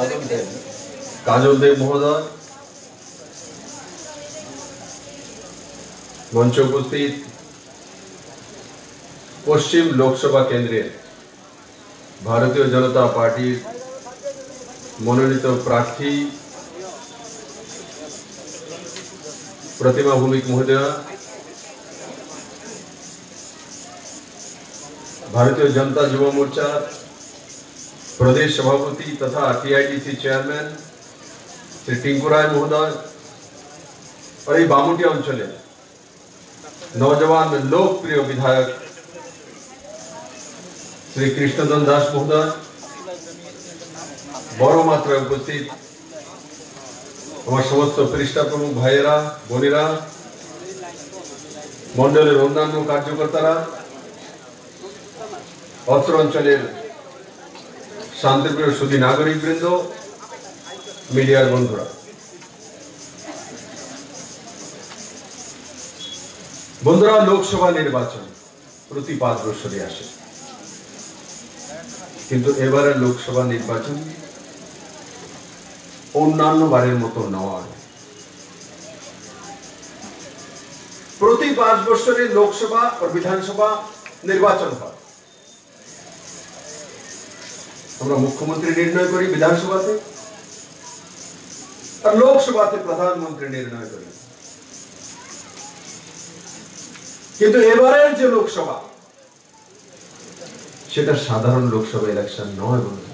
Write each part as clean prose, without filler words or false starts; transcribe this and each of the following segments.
সম্বোধন দেন কাজল দেব মহোদয়, মঞ্চে উপস্থিত পশ্চিম লোকসভা কেন্দ্রের ভারতীয় জনতা পার্টির মনোনীত প্রার্থী प्रतिमा भौमिक महोदय, भारतीय जनता युव मोर्चा प्रदेश सभापति तथा टीआईटीसी चेयरमैन श्री टिंकू राय महोदय और ये बामुटिया अंचले नौजवान लोकप्रिय विधायक श्री कृष्णधन दास महोदय, बड़ मात्राय उपस्थित समस्त पृष्ठा प्रमुख भाईरा बोनेरा मंडलेर अन्यान्य कार्यकर्तारा अत्र अंचलेर शांतिप्रिय सुधी नागरिक बृंद मीडियार बंधुरा बंधुरा लोकसभा निर्वाचन प्रति 5 बछरे आसे किन्तु एबारे लोकसभा निर्वाचन अन्यान्य बारेर मतो नय। प्रति 5 बछरे लोकसभा और विधानसभा निर्वाचन হয়। আমরা মুখ্যমন্ত্রী নির্ণয় করি বিধানসভাতে আর লোকসভাতে প্রধানমন্ত্রী নির্ণয় করি, কিন্তু এবারের যে লোকসভা সেটা সাধারণ লোকসভা ইলেকশন নয় বন্ধু।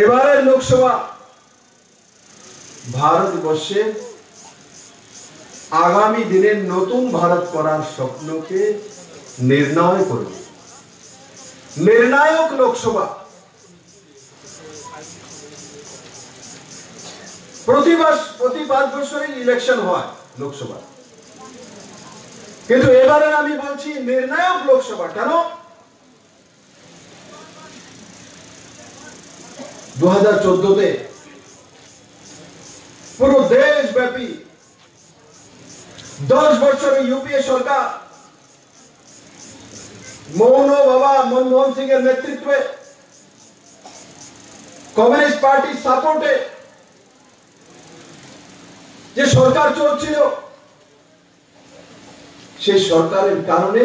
এবারের লোকসভা ভারতবর্ষে আগামী দিনে নতুন ভারত করার স্বপ্নকে নির্ণয় করবে। निर्णायक लोकसभा प्रति 5 বছরে ইলেকশন হয় লোকসভা, কিন্তু এবারে আমি বলছি নির্ণায়ক লোকসভা। কেন? 2014 তে পুরো দেশব্যাপী 10 বছরের ইউপিএ সরকার मौन बाबा मनमोहन सिंह नेतृत्व कम्युनिस्ट पार्टी सपोर्टे যে সরকার চলছিল সেই সরকারের কারণে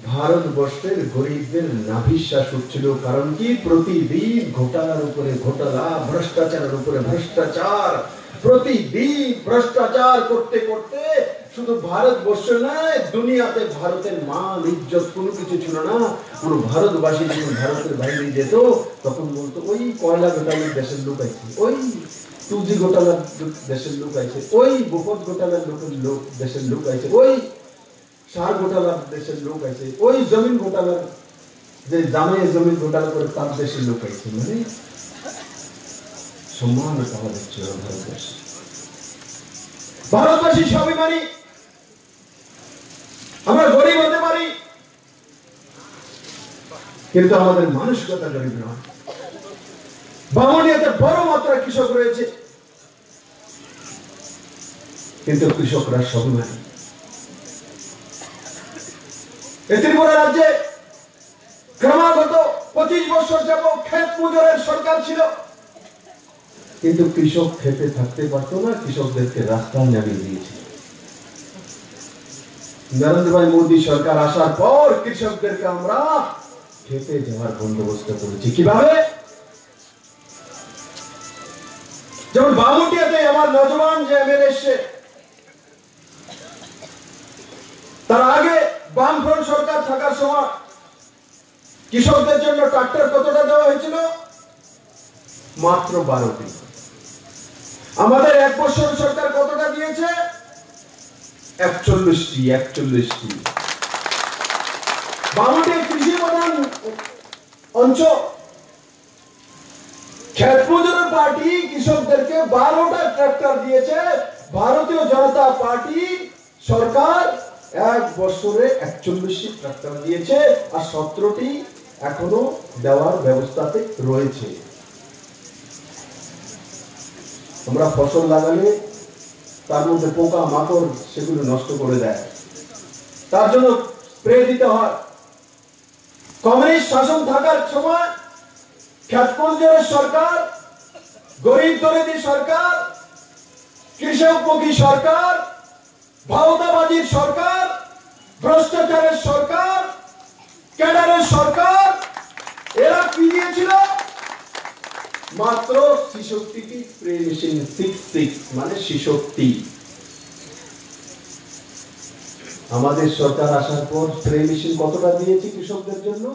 ভারতবর্ষের গরিবদের নাভিশ্বাস উঠছিল। কারণ কি? প্রতিদিন ঘোটালার উপরে ঘোটালা, ভ্রষ্টাচারের উপরে ভ্রষ্টাচার, প্রতিদিন ভ্রষ্টাচার করতে করতে শুধু ভারতবর্ষ নয় দুনিয়াতে ভারতের মান ইজ্জত কোনো কিছু ছিল না। পুরো ভারতবাসী যখন ভারতের বাইরে যেত তখন বলতো ওই কয়লা ঘোটালার দেশের লোক আছে, ওই টুজি ঘোটালার দেশের লোক আছে, ওই বকত ঘোটালার লোক দেশের লোক আছে, ওই সার ঘোটালার দেশের লোক আছে, ওই জমিন ঘোটালার যে জামে জমিন ঘোটালা করে তার দেশের লোক আছে। মানে সম্মান পাওয়া যাচ্ছে ভারতবর্ষে। ভারতবাসী স্বাভিমানী, আমরা গরিব হতে পারি কিন্তু আমাদের মানসিকতা গরিব নয়। বামুনিয়াতে বড় মাত্রায় কৃষক রয়েছে কিন্তু কৃষকরা স্বাভিমানী। ত্রিপুরা রাজ্যে ক্রমাগত 25 বছর যাবত ক্ষেত মজুরের সরকার ছিল কিন্তু কৃষক খেতে থাকতে পারতো না, কৃষকদেরকে রাস্তায় নামিয়ে দিয়েছিল। নরেন্দ্র ভাই মোদী সরকার আসার পর কৃষকদেরকে আমরা খেতে যাওয়ার বন্দোবস্ত করেছি। কিভাবে? যেমন বামুটিয়াতে আমার নজওয়ান যে এমএলএ এসে, তার আগে বামফ্রন্ট সরকার থাকার সময় কৃষকদের জন্য ট্রাক্টর কতটা দেওয়া হয়েছিল? মাত্র 12টি। আমাদের 1 বছর সরকার কতটা দিয়েছে? 41টি। বামুটিয়া কৃষি প্রধান অঞ্চল, ক্ষেত মজুরের পার্টি কৃষকদেরকে 12টা ট্রাক্টর দিয়েছে। ভারতীয় জনতা পার্টি সরকার 1 বছরে 41টি ট্রাক্টর দিয়েছে আর 17টি এখনো দেওয়ার ব্যবস্থাতে রয়েছে। আমরা ফসল লাগালে তার মধ্যে পোকা মাকড় সেগুলো নষ্ট করে দেয়, তার জন্য স্প্রে দিতে হয়। কমিউনিস্ট শাসন থাকার সময় খ্যাতপঞ্জের সরকার, গরিব দরিদ্র সরকার, কৃষকমুখী সরকার, ভাওতাবাজির সরকার, ভ্রষ্টাচারের সরকার, ক্যাডারের সরকার, এরা কি দিয়েছিল? মাত্র 66টি স্প্রে মেশিন, 66 মানে 66। আমাদের সরকার আসার পর স্প্রে মেশিন কতটা দিয়েছে কৃষকদের জন্য?